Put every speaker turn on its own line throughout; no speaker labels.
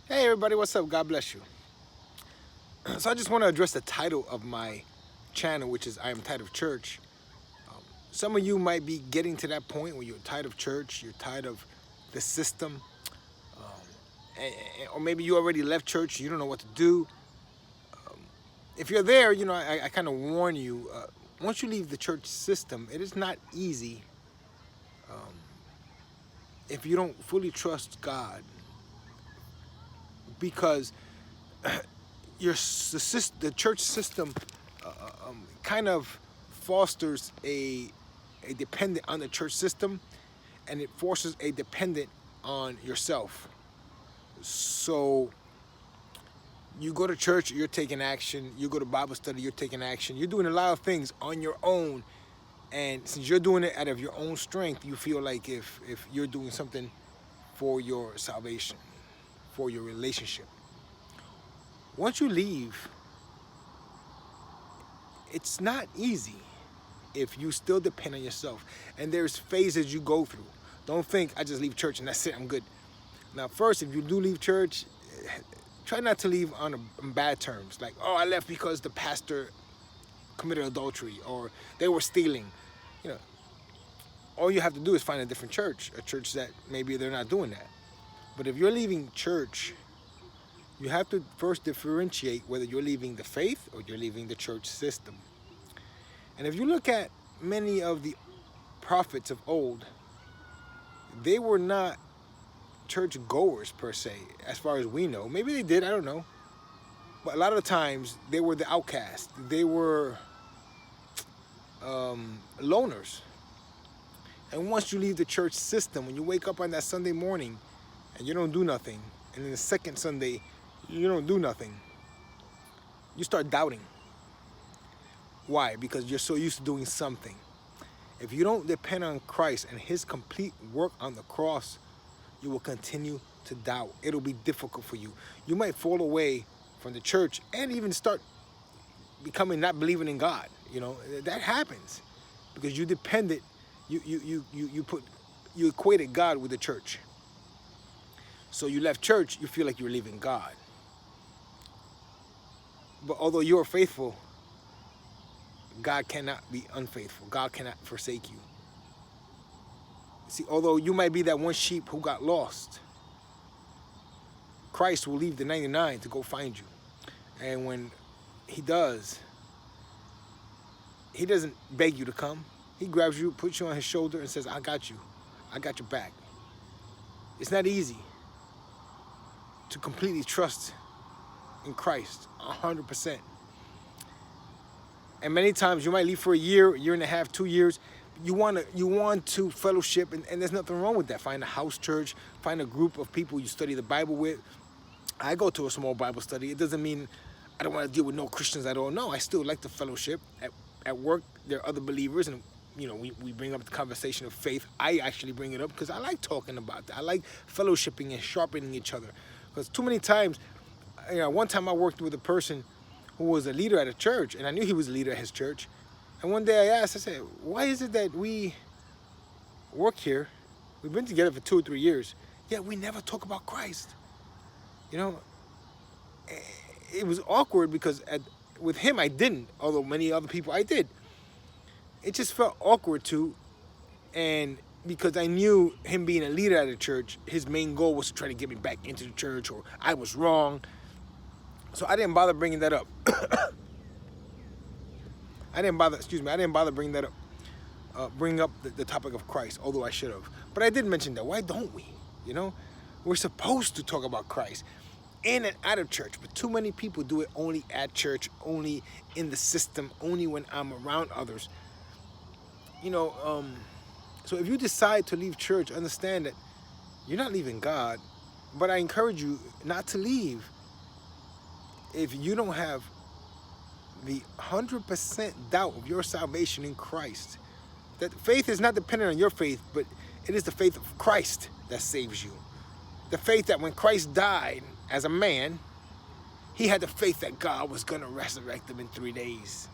Hey everybody, what's up? God bless you. So I just want to address the title of my channel, which is I Am Tired of Church. Some of you might be getting to that point where you're tired of church, you're tired of the system, or maybe you already left church, you don't know what to do. If you're there, I kind of warn you, once you leave the church system, it is not easy if you don't fully trust God, because the church system kind of fosters a dependent on the church system, and it forces a dependent on yourself. So you go to church, you're taking action. You go to Bible study, you're taking action. You're doing a lot of things on your own, and since you're doing it out of your own strength, you feel like if you're doing something for your salvation, for your relationship. Once you leave, it's not easy if you still depend on yourself. And there's phases you go through. Don't think I just leave church and that's it, I'm good. Now, first, if you do leave church, try not to leave on bad terms. Like, oh, I left because the pastor committed adultery or they were stealing. You know, all you have to do is find a different church, a church that maybe they're not doing that. But if you're leaving church, you have to first differentiate whether you're leaving the faith or you're leaving the church system. And if you look at many of the prophets of old, they were not church goers per se, as far as we know. Maybe they did, I don't know. But a lot of the times, they were the outcast. They were loners. And once you leave the church system, when you wake up on that Sunday morning and you don't do nothing, and then the second Sunday, you don't do nothing, you start doubting. Why? Because you're so used to doing something. If you don't depend on Christ and his complete work on the cross, you will continue to doubt. It'll be difficult for you. You might fall away from the church and even start becoming not believing in God. That happens because you depended, you equated God with the church. So you left church, you feel like you're leaving God. But although you are faithful, God cannot be unfaithful. God cannot forsake you. See, although you might be that one sheep who got lost, Christ will leave the 99 to go find you. And when he does, he doesn't beg you to come. He grabs you, puts you on his shoulder and says, I got you. I got your back. It's not easy to completely trust in Christ 100%. And many times you might leave for a year and a half, 2 years. You want to fellowship, and there's nothing wrong with that. Find a house church, find a group of people you study the Bible with. I go to a small Bible study. It doesn't mean I don't want to deal with no Christians at all. No, I still like the fellowship. At work, there are other believers, and we bring up the conversation of faith. I actually bring it up because I like talking about that. I like fellowshipping and sharpening each other. Because too many times, one time I worked with a person who was a leader at a church, and I knew he was a leader at his church. And one day I asked, I said, why is it that we work here, we've been together for 2 or 3 years, yet we never talk about Christ? It was awkward because with him I didn't, although many other people I did. It just felt awkward too, and because I knew him being a leader at a church, his main goal was to try to get me back into the church, or I was wrong. So I didn't bother bringing that up. I didn't bother bringing that up, bring up the topic of Christ, although I should have. But I did mention that. Why don't we? We're supposed to talk about Christ in and out of church, but too many people do it only at church, only in the system, only when I'm around others. So if you decide to leave church, understand that you're not leaving God, but I encourage you not to leave if you don't have the 100% doubt of your salvation in Christ. That faith is not dependent on your faith, but it is the faith of Christ that saves you. The faith that when Christ died as a man, he had the faith that God was going to resurrect him in 3 days.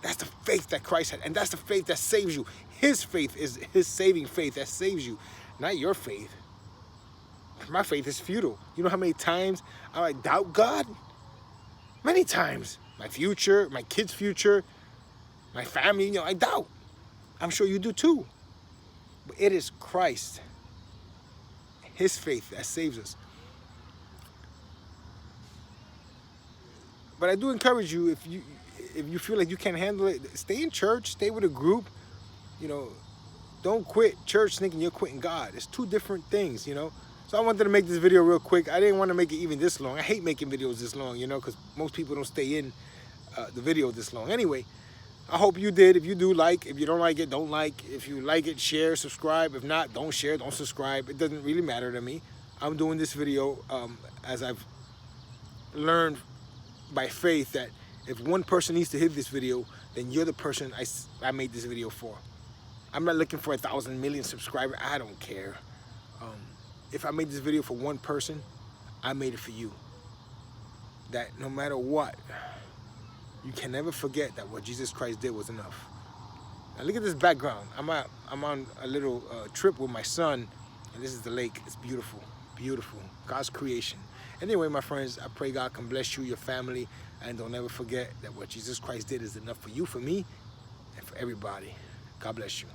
That's the faith that Christ had, and that's the faith that saves you. His faith is his saving faith that saves you, not your faith. my faith is futile. You know how many times I doubt God? Many times. My future, my kids' future, my family, you know, I doubt. I'm sure you do too. But it is Christ, his faith, that saves us. But I do encourage you, if you feel like you can't handle it, stay in church, stay with a group. You know, don't quit church thinking you're quitting God. It's two different things, you know. So I wanted to make this video real quick. I didn't want to make it even this long. I hate making videos this long, you know, because most people don't stay in the video this long. Anyway, I hope you did. If you do like, if you don't like it, don't like. If you like it, share, subscribe. If not, don't share, don't subscribe. It doesn't really matter to me. I'm doing this video as I've learned by faith that if one person needs to hit this video, then you're the person I made this video for. I'm not looking for 1,000 million subscribers. I don't care. If I made this video for one person, I made it for you. That no matter what, you can never forget that what Jesus Christ did was enough. Now look at this background. I'm on a little trip with my son, and this is the lake. It's beautiful, beautiful. God's creation. Anyway, my friends, I pray God can bless you, your family, and don't ever forget that what Jesus Christ did is enough for you, for me, and for everybody. God bless you.